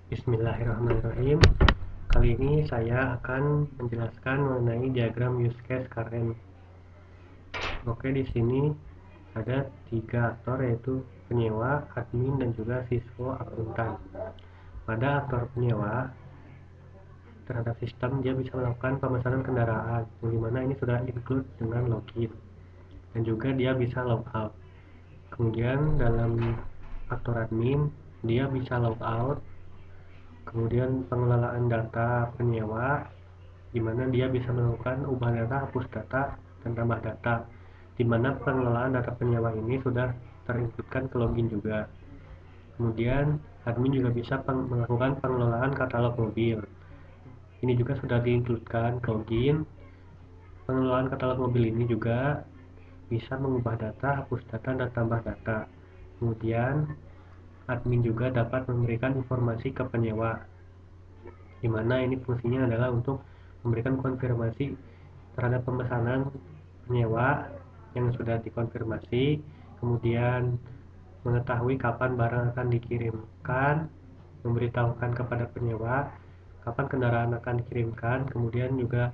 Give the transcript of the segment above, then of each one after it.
Bismillahirrahmanirrahim. Kali ini saya akan menjelaskan mengenai diagram use case current. Oke, di sini ada 3 aktor, yaitu penyewa, admin, dan juga siswa akuntan. Pada aktor penyewa terhadap sistem, dia bisa melakukan pemesanan kendaraan, di mana ini sudah include dengan login, dan juga dia bisa logout. Kemudian dalam aktor admin, dia bisa logout. Kemudian pengelolaan data penyewa, di mana dia bisa melakukan ubah data, hapus data, dan tambah data, di mana pengelolaan data penyewa ini sudah terinputkan ke login juga. Kemudian admin juga bisa melakukan pengelolaan katalog mobil, ini juga sudah diinkludkan ke login. Pengelolaan katalog mobil ini juga bisa mengubah data, hapus data, dan tambah data. Kemudian admin juga dapat memberikan informasi ke penyewa, di mana ini fungsinya adalah untuk memberikan konfirmasi terhadap pemesanan penyewa yang sudah dikonfirmasi, kemudian mengetahui kapan barang akan dikirimkan, memberitahukan kepada penyewa kapan kendaraan akan dikirimkan, kemudian juga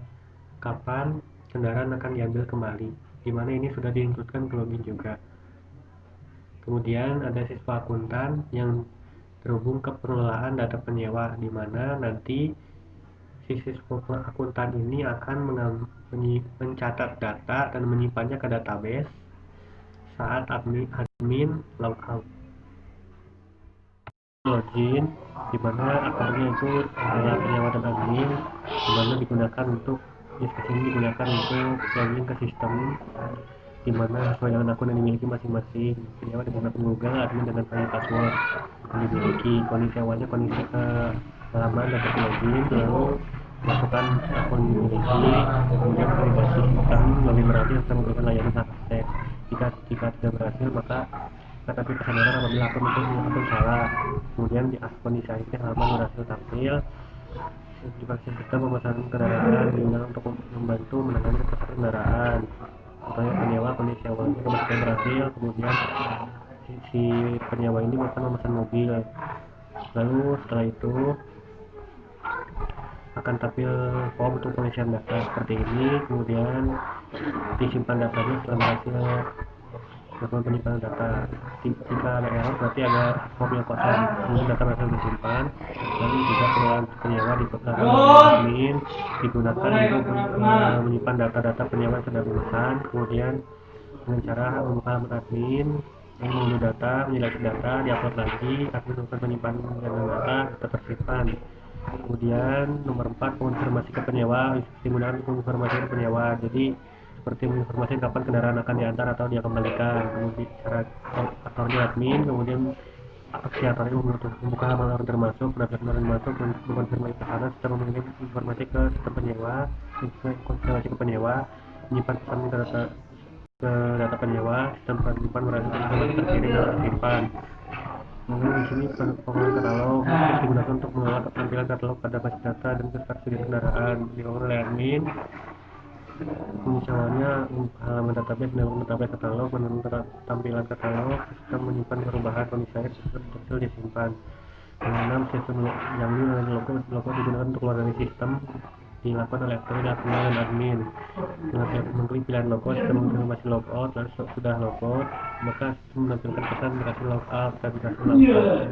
kapan kendaraan akan diambil kembali, di mana ini sudah diinputkan ke login juga. Kemudian ada siswa akuntan yang terhubung ke pengelolaan data penyewa, di mana nanti si siswa akuntan ini akan mencatat data dan menyimpannya ke database saat admin logout. Login, di mana akunnya itu adalah penyewa dan admin, di mana digunakan untuk diskusi ini digunakan untuk login ke sistem, di mana sesuai dengan akun yang dimiliki masing-masing. Penyewa menggunakan Google, admin dengan file password yang dimiliki. Kondisi awalnya kondisi halaman dapat login, lalu masukkan akun dimiliki, kemudian validasi sistem login berhasil serta memberikan layanan akses. Jika tidak berhasil, maka tetapi kesadaran apabila akun salah. Kemudian di kondisi akhirnya halaman berhasil tampil. Juga sistem pemesanan kendaraan digunakan untuk membantu menangani pemesanan kendaraan. Contohnya penyewa, kondisi awalnya kemasukan berhasil, kemudian si penyewa ini akan memesan mobil. Lalu setelah itu akan tampil form untuk pengisian data seperti ini, kemudian disimpan datanya setelah berhasil melakukan penyimpanan data. Jika ada error berarti ada form yang kosong, kemudian data berhasil disimpan. Lalu juga pengelolaan penyewa dilakukan oleh admin, digunakan untuk menyimpan data-data penyewa yang sudah dipesan. Kemudian dengan cara membuka halaman admin, mengunduh data, menyeleksi data, diupload lagi, admin melakukan penyimpanan data tersimpan. Kemudian nomor 4, konfirmasi ke penyewa, digunakan konfirmasi ke penyewa. Jadi seperti menginformasikan kapan kendaraan akan diantar atau dia kembalikan. Kemudian cara aktornya admin, kemudian aksi aktornya membuka halaman termasuk, daftar kendaraan masuk, mengkonfirmasi ke sana, setelah mengirim informasi ke sistem penyewa, konfirmasi ke penyewa, menyimpan pesan ke data penyewa, sistem penyimpan berhasil informasi terkirim dan tersimpan. Kemudian di sini pengelolaan katalog digunakan untuk mengelola tampilan katalog pada basis data dan ketersediaan kendaraan, dilakukan oleh admin. Misalnya halaman database dan database katalog, menentukan tampilan katalog, sistem menyimpan perubahan kondisi akhir hasil disimpan. Yang 6, sistem yang ini logo digunakan untuk keluar dari sistem, dilakukan oleh aktor dan admin. Dengan mengklik pilihan logo, sistem mengonfirmasi logout, lalu sudah logout, maka sistem menampilkan pesan berhasil logout dan berhasil logout.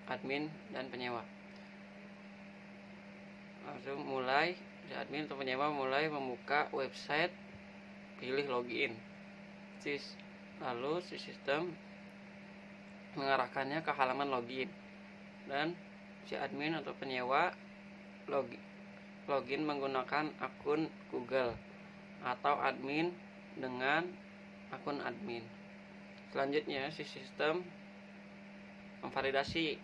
Admin dan penyewa. Langsung mulai si admin atau penyewa mulai membuka website, pilih login. Lalu si sistem mengarahkannya ke halaman login dan si admin atau penyewa login menggunakan akun Google atau admin dengan akun admin. Selanjutnya si sistem memvalidasi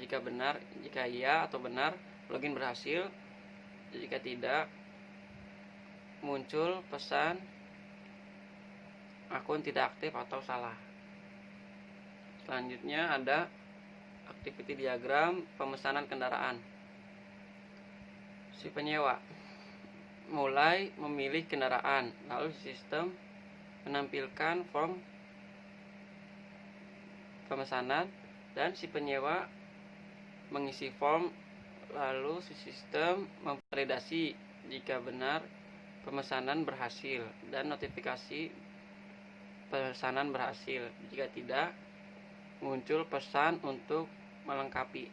jika iya atau benar login berhasil. Jika tidak, muncul pesan akun tidak aktif atau salah. Selanjutnya ada activity diagram pemesanan kendaraan. Si penyewa mulai memilih kendaraan, lalu sistem menampilkan form pemesanan dan si penyewa mengisi form, lalu si sistem memvalidasi jika benar pemesanan berhasil dan notifikasi pesanan berhasil. Jika tidak, muncul pesan untuk melengkapi.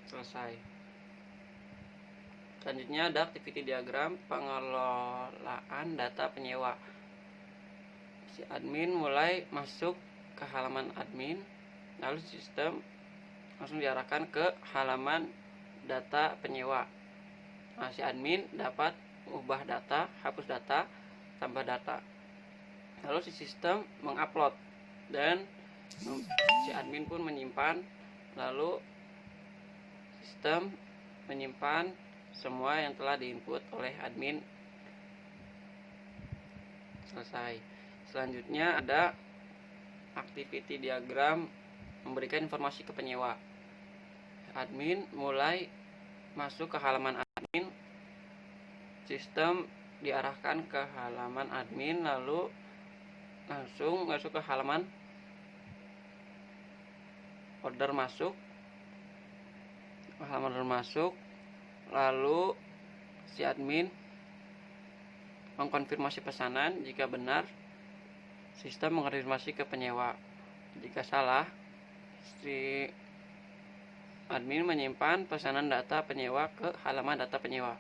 Selesai. Selanjutnya ada activity diagram pengelolaan data penyewa. Si admin mulai masuk ke halaman admin, lalu sistem langsung diarahkan ke halaman data penyewa. Nah, si admin dapat ubah data, hapus data, tambah data. Lalu si sistem mengupload dan si admin pun menyimpan, lalu sistem menyimpan semua yang telah diinput oleh admin. Selesai. Selanjutnya ada activity diagram memberikan informasi ke penyewa. Admin mulai masuk ke halaman admin, sistem diarahkan ke halaman admin, lalu langsung masuk ke halaman order masuk, lalu si admin mengkonfirmasi pesanan. Jika benar, sistem mengonfirmasi ke penyewa. Jika salah, si admin menyimpan pesanan data penyewa ke halaman data penyewa.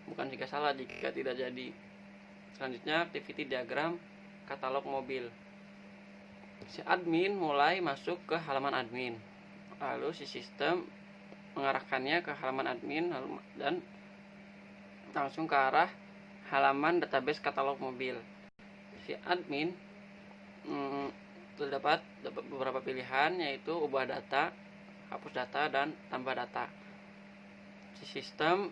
Bukan jika salah, jika tidak jadi. Selanjutnya activity diagram katalog mobil. Si admin mulai masuk ke halaman admin, lalu si sistem mengarahkannya ke halaman admin dan langsung ke arah halaman database katalog mobil. Si admin terdapat beberapa pilihan, yaitu ubah data, hapus data, dan tambah data. Si sistem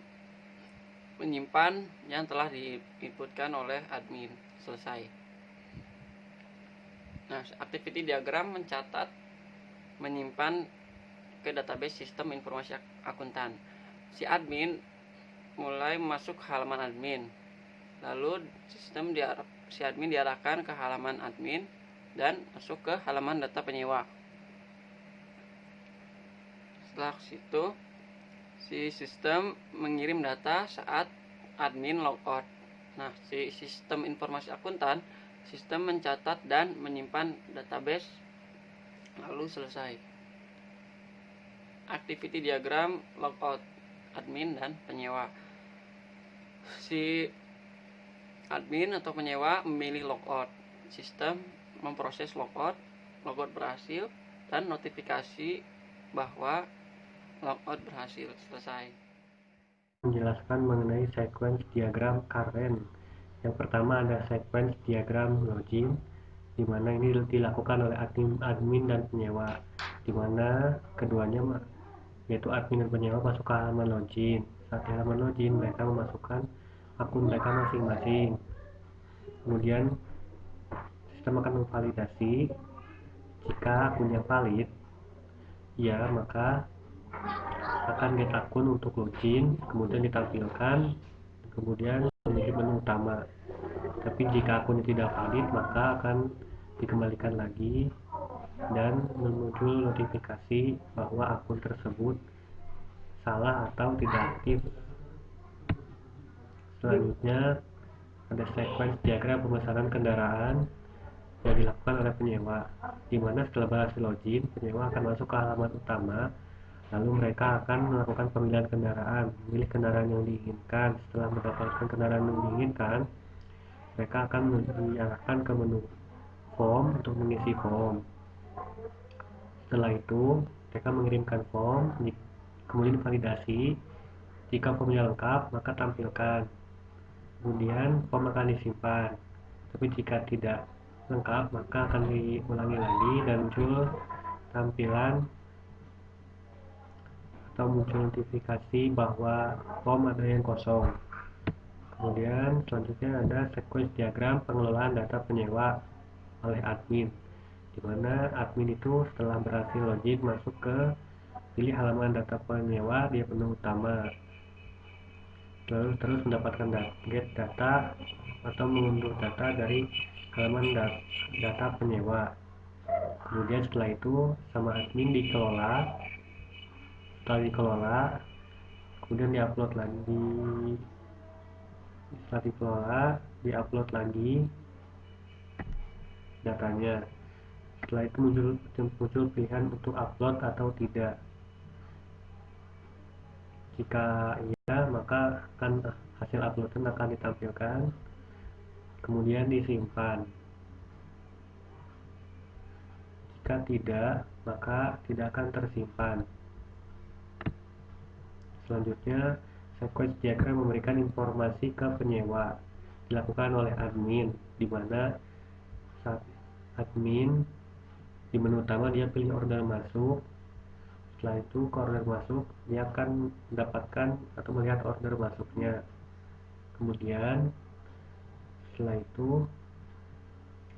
menyimpan yang telah diinputkan oleh admin. Selesai. Nah, activity diagram mencatat, menyimpan ke database sistem informasi akuntan. Si admin mulai masuk halaman admin, lalu si admin diarahkan ke halaman admin dan masuk ke halaman data penyewa. Setelah situ, si sistem mengirim data saat admin logout. Nah, si sistem informasi akuntan, sistem mencatat dan menyimpan database, lalu selesai. Activity diagram logout admin dan penyewa. Si admin atau penyewa memilih logout, sistem memproses logout berhasil, dan notifikasi bahwa logout berhasil. Selesai. Menjelaskan mengenai sequence diagram Karen. Yang pertama ada sequence diagram login, di mana ini dilakukan oleh admin dan penyewa, di mana keduanya yaitu admin dan penyewa masuk ke halaman login. Saat di halaman login, mereka memasukkan akun mereka masing-masing. Kemudian sistem akan memvalidasi. Jika akunnya valid, ya maka akan get akun untuk login, kemudian ditampilkan, kemudian memiliki menu utama. Tapi jika akunnya tidak valid, maka akan dikembalikan lagi dan muncul notifikasi bahwa akun tersebut salah atau tidak aktif. Selanjutnya ada sequence diagram pemesanan kendaraan yang dilakukan oleh penyewa, di mana setelah berhasil login, penyewa akan masuk ke halaman utama, lalu mereka akan melakukan pemilihan kendaraan, memilih kendaraan yang diinginkan. Setelah mendapatkan kendaraan yang diinginkan, mereka akan diarahkan ke menu form untuk mengisi form. Setelah itu, mereka mengirimkan form, kemudian validasi. Jika formnya lengkap, maka tampilkan. Kemudian form akan disimpan. Tapi jika tidak lengkap, maka akan diulangi lagi dan muncul tampilan atau muncul notifikasi bahwa form ada yang kosong. Kemudian selanjutnya ada sequence diagram pengelolaan data penyewa oleh admin, di mana admin itu setelah berhasil login masuk ke pilih halaman data penyewa di menu utama, lalu terus mendapatkan get data atau mengunduh data dari halaman data penyewa. Kemudian setelah itu sama admin dikelola. Setelah dikelola, kemudian diupload lagi. Setelah dikelola, diupload lagi datanya. Setelah itu muncul pilihan untuk upload atau tidak. Jika iya, maka hasil uploadan akan ditampilkan, kemudian disimpan. Jika tidak, maka tidak akan tersimpan. Selanjutnya, sequence diagram memberikan informasi ke penyewa. Dilakukan oleh admin, di mana saat admin di menu utama dia pilih order masuk. Setelah itu ke order masuk, dia akan mendapatkan atau melihat order masuknya. Kemudian setelah itu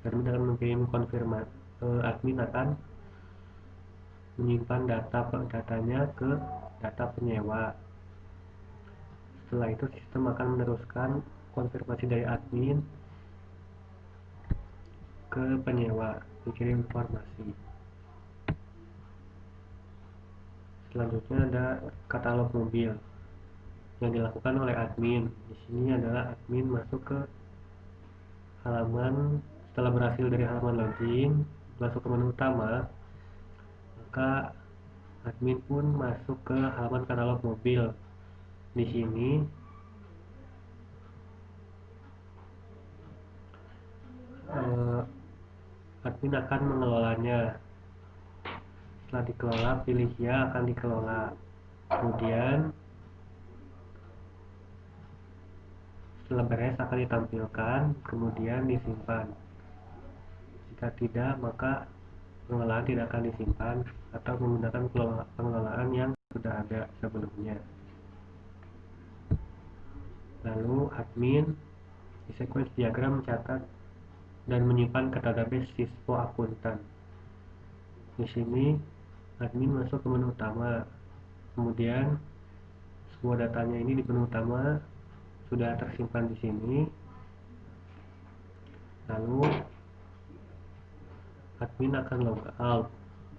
admin akan mengirim konfirmasi, admin akan menyimpan datanya ke data penyewa. Setelah itu sistem akan meneruskan konfirmasi dari admin ke penyewa, dikirim informasi. Selanjutnya ada katalog mobil yang dilakukan oleh admin. Di sini adalah admin masuk ke halaman, setelah berhasil dari halaman login, masuk ke menu utama, maka admin pun masuk ke halaman katalog mobil. Di sini admin akan mengelolanya. Setelah dikelola, pilih ya akan dikelola. Kemudian setelah beres akan ditampilkan, kemudian disimpan. Jika tidak, maka pengelolaan tidak akan disimpan atau menggunakan pengelolaan yang sudah ada sebelumnya. Lalu admin di sequence diagram mencatat dan menyimpan ke database Sispo akuntan. Di sini admin masuk ke menu utama, kemudian semua datanya ini di menu utama sudah tersimpan di sini. Lalu admin akan logout.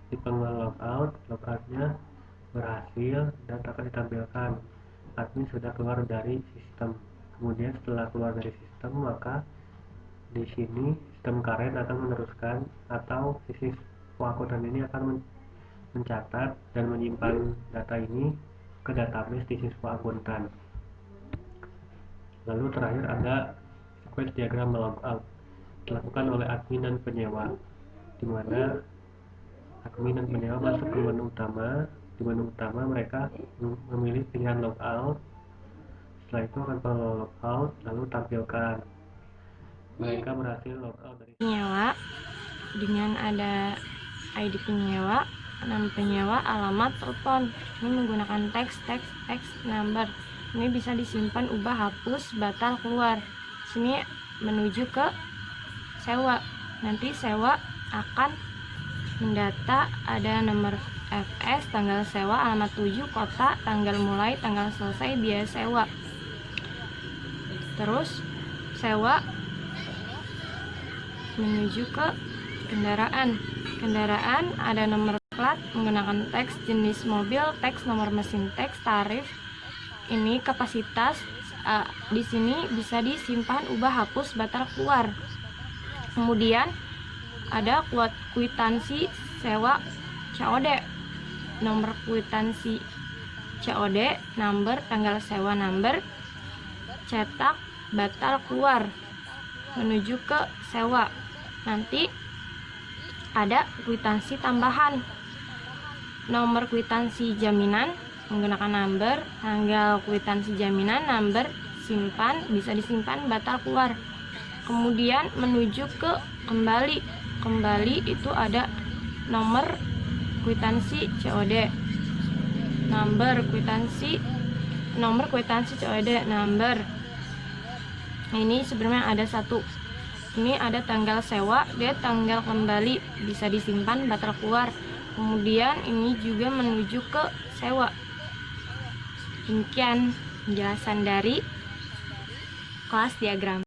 Di pengumuman logoutnya berhasil dan akan ditampilkan admin sudah keluar dari sistem. Kemudian setelah keluar dari sistem, maka di sini sistem karen akan meneruskan atau sisi akuntan ini akan mencatat dan menyimpan data ini ke database di siswa akuntan. Lalu terakhir ada sequence diagram logout dilakukan oleh admin dan penyewa, di mana admin dan penyewa masuk ke menu utama. Di menu utama mereka memilih pilihan logout. Setelah itu akan follow logout, lalu tampilkan mereka berhasil logout dari penyewa dengan ada ID penyewa, nama penyewa, alamat, telepon. Ini menggunakan teks number. Ini bisa disimpan, ubah, hapus, batal, keluar. Sini menuju ke sewa. Nanti sewa akan mendata ada nomor FS, tanggal sewa, alamat tuju, kota, tanggal mulai, tanggal selesai, biaya sewa. Terus sewa menuju ke kendaraan. Kendaraan ada nomor plat, menggunakan teks jenis mobil, teks nomor mesin, teks tarif. Ini kapasitas. Di sini bisa disimpan, ubah, hapus, batal, keluar. Kemudian ada kwitansi sewa COD. Nomor kwitansi COD, number, tanggal sewa, number, cetak, batal, keluar, menuju ke sewa. Nanti ada kwitansi tambahan, nomor kwitansi jaminan menggunakan number, tanggal kwitansi jaminan, number, simpan, bisa disimpan, batal, keluar. Kemudian menuju ke kembali. Kembali itu ada nomor kwitansi COD, nomor kwitansi COD, number. Ini sebenarnya ada satu. Ini ada tanggal sewa, dia tanggal kembali, bisa disimpan, batal, keluar. Kemudian ini juga menuju ke sewa. Demikian penjelasan dari kelas diagram.